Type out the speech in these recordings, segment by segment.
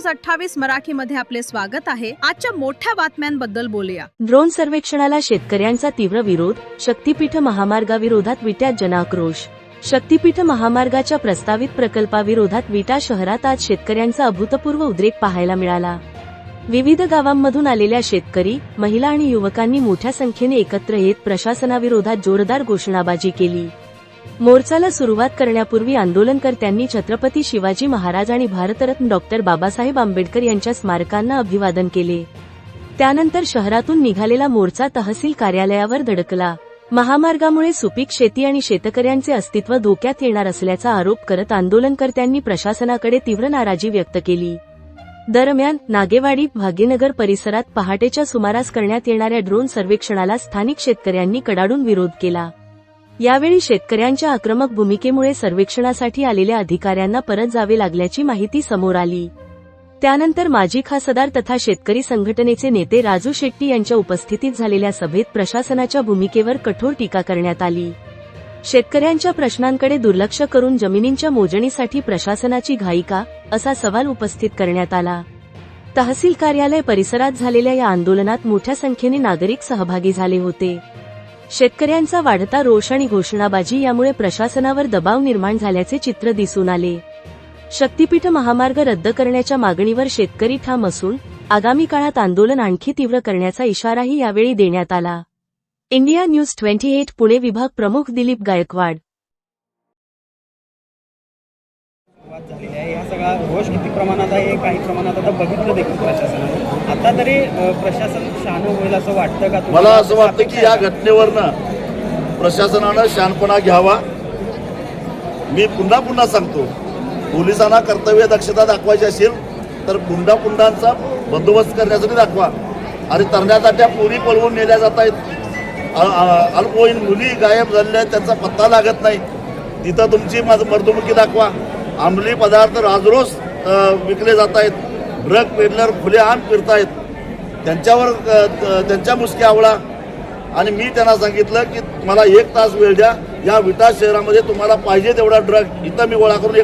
News 28 मराठीमध्ये आपले स्वागत आहे। आजच्या मोठ्या बातम्यांबद्दल बोलूया। ड्रोन सर्वेक्षणाला शेतकऱ्यांचा तीव्र विरोध। शक्तीपीठ महामार्गाविरोधात विट्यात जनाक्रोश। शक्तीपीठ महामार्गाच्या प्रस्तावित प्रकल्पाविरोधात विटा शहरात आज शेतकऱ्यांचा अभूतपूर्व उद्रेक पाहायला मिळाला। विविध गावांमधून आलेल्या शेतकरी, महिला आणि युवकांनी मोठ्या संख्येने एकत्र येत प्रशासनाविरोधात जोरदार घोषणाबाजी केली। मोर्चाला सुरुवात करण्यापूर्वी आंदोलनकर्त्यांनी छत्रपती शिवाजी महाराज आणि भारतरत्न डॉक्टर बाबासाहेब आंबेडकर यांच्या स्मारकांना अभिवादन केले। त्यानंतर शहरातून निघालेला मोर्चा तहसील कार्यालयावर धडकला। महामार्गामुळे सुपीक शेती आणि शेतकऱ्यांचे अस्तित्व धोक्यात येणार असल्याचा आरोप करत आंदोलनकर्त्यांनी प्रशासनाकडे तीव्र नाराजी व्यक्त केली। दरम्यान नागेवाडी भाग्यनगर परिसरात पहाटेच्या सुमारास करण्यात येणाऱ्या ड्रोन सर्वेक्षणाला स्थानिक शेतकऱ्यांनी कडाडून विरोध केला। यावेळी शेतकऱ्यांच्या आक्रमक भूमिकेमुळे सर्वेक्षणासाठी आलेल्या अधिकाऱ्यांना परत जावे लागल्याची माहिती समोर आली। त्यानंतर माजी खासदार तथा शेतकरी संघटनेचे नेते राजू शेट्टी यांच्या उपस्थितीत झालेल्या सभेत प्रशासनाच्या भूमिकेवर कठोर टीका करण्यात आली। शेतकऱ्यांच्या प्रश्नांकडे दुर्लक्ष करून जमिनींच्या मोजणीसाठी प्रशासनाची घाई का, असा सवाल उपस्थित करण्यात आला। तहसील कार्यालय परिसरात झालेल्या या आंदोलनात मोठ्या संख्येने नागरिक सहभागी झाले होते। शेतकऱ्यांचा वाढता रोष आणि घोषणाबाजी यामुळे प्रशासनावर दबाव निर्माण झाल्याचे चित्र दिसून आले। शक्तीपीठ महामार्ग रद्द करण्याच्या मागणीवर शेतकरी ठाम असून आगामी काळात आंदोलन आणखी तीव्र करण्याचा इशाराही यावेळी देण्यात आला। इंडिया न्यूज 28 पुणे विभाग प्रमुख दिलीप गायकवाड। या सगळा रोष किती प्रमाणात आहे, काही प्रमाणात आता बघितलं देखील प्रशासनाने। आता तरी प्रशासन शहाणं होईल असं वाटतं का? मला असं वाटतं की या घटनेवरनं प्रशासनानं शहाणपणा घ्यावा। मी पुन्हा पुन्हा सांगतो, पोलिसांना कर्तव्य दक्षता दाखवायची असेल तर पुंडांचा बंदोबस्त करण्यासाठी दाखवा। आणि तरण्याच्या पोरी पळवून नेल्या जात आहेत, अल्पवयीन मुली गायब झालेल्या आहेत, त्यांचा पत्ता लागत नाही, तिथं तुमची मर्दमुखी दाखवा। अंमली पदार्थ राजरोस विकले जात आहेत, ड्रग पेडलर खुलेआम फिरतायत, त्यांच्यावर त्यांच्या मुसक्या आवळा। आणि मी त्यांना सांगितलं की मला 1 तास वेळ द्या, या विटा शहरामध्ये तुम्हाला पाहिजे तेवढा ड्रग इथं मी गोळा करून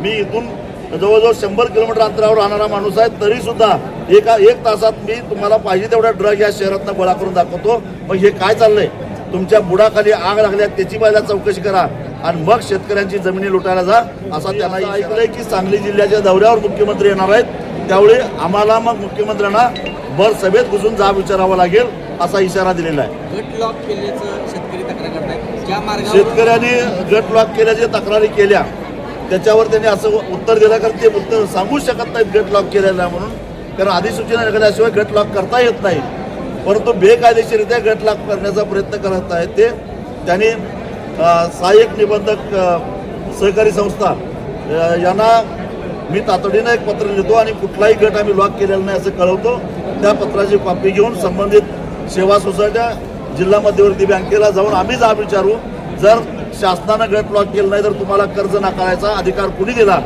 मी इथून जवळजवळ 100 किलोमीटर अंतरावर राहणारा माणूस आहे, तरी सुद्धा 1 तासात मी तुम्हाला पाहिजे तेवढा ड्रग या शहरातनं गोळा करून दाखवतो। मग हे काय चाललंय? तुमच्या बुडाखाली आग लागल्या त्याची पहिला चौकशी करा आणि मग शेतकऱ्यांची जमिनी लुटायला जा, असा त्यांना ऐकलंय की सांगली जिल्ह्याच्या दौऱ्यावर मुख्यमंत्री येणार आहेत, त्यावेळी आम्हाला मग मुख्यमंत्र्यांना भर सभेत घुसून जाब विचारावा लागेल असा इशारा दिलेला आहे। गट लॉक केल्याचं शेतकरी तक्रार करतायत। त्या मार्गावर शेतकऱ्यांनी गट लॉक केल्याच्या तक्रारी केल्या, त्याच्यावर त्यांनी असं उत्तर दिलं, कारण ते उत्तर सांगू शकत नाहीत गट लॉक केलेला म्हणून, कारण अधिसूचना निघाल्याशिवाय गट लॉक करता येत नाही। परंतु बेकायदेशीरित्या गट लॉक करण्याचा प्रयत्न करत आहेत ते। त्यांनी सहाय्यक निबंधक सहकारी संस्था यांना मी तातडीनं एक पत्र लिहितो आणि कुठलाही गट आम्ही लॉक केलेला नाही असं कळवतो। त्या पत्राची कॉपी घेऊन संबंधित सेवा सोसायट्या जिल्हा मध्यवर्ती बँकेला जाऊन आम्ही जाब विचारू, जर शासनानं गट लॉक केलं नाही तर तुम्हाला कर्ज नाकारायचा अधिकार कुणी दिला?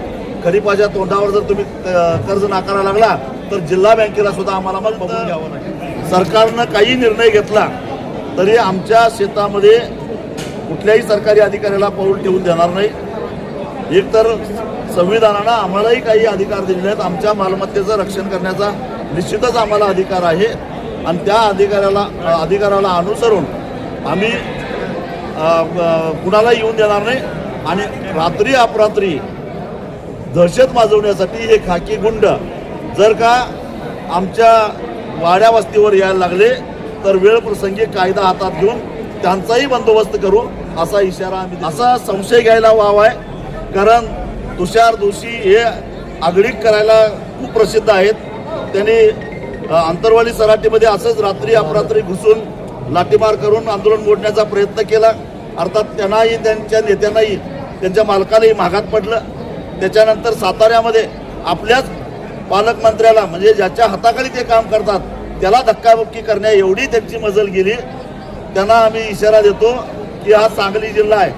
खरीपाच्या तोंडावर जर तुम्ही कर्ज नाकारायला लागला तर जिल्हा बँकेला सुद्धा आम्हाला मग बघून घ्यावं लागेल। सरकारनं काही निर्णय घेतला तरी आमच्या शेतामध्ये कुठल्याही सरकारी अधिकाऱ्याला पाऊल ठेवून देणार नाही। एकतर संविधानानं आम्हालाही काही अधिकार दिलेले आहेत, आमच्या मालमत्तेचं रक्षण करण्याचा निश्चितच आम्हाला अधिकार आहे आणि त्या अधिकाराला अनुसरून आम्ही कुणाला येऊन देणार नाही। आणि रात्री अपरात्री दहशत माजवण्यासाठी हे खाकी गुंड जर का आमच्या वाड्या वस्तीवर यायला लागले तर वेळ प्रसंगी कायदा हातात घेऊन त्यांचाही बंदोबस्त करू असा इशारा आम्ही असा संशय घ्यायला वाव आहे, कारण तुषार दोषी हे आगळीक करायला खूप प्रसिद्ध आहेत। त्यांनी आंतरवाली सराटीमध्ये असंच रात्री अपरात्री घुसून लाठीमार करून आंदोलन मोडण्याचा प्रयत्न केला। अर्थात त्यांनाही त्यांच्या नेत्यांनाही त्यांच्या मालकालाही महागात पडलं। त्याच्यानंतर साताऱ्यामध्ये आपल्याच पालकमंत्र्याला, म्हणजे ज्याच्या हाताखाली ते काम करतात, त्याला धक्काबुक्की करण्या एवढी त्यांची मजल गेली। त्यांना आम्ही इशारा देतो की हा सांगली जिल्हा आहे,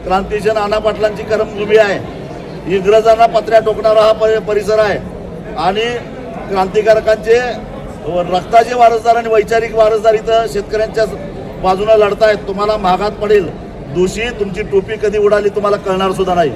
क्रांतिशन नाना पाटलांची कर्मभूमी आहे, इंग्रजांना पत्र्या टोकणारा हा परिसर आहे आणि क्रांतिकारकांचे रक्ताचे वारसदार आणि वैचारिक वारसदार इथं शेतकऱ्यांच्या बाजूने लढतायत। तुम्हाला महागात पडेल, दोषी तुमची टोपी कधी उडाली तुम्हाला कळणार सुद्धा नाही।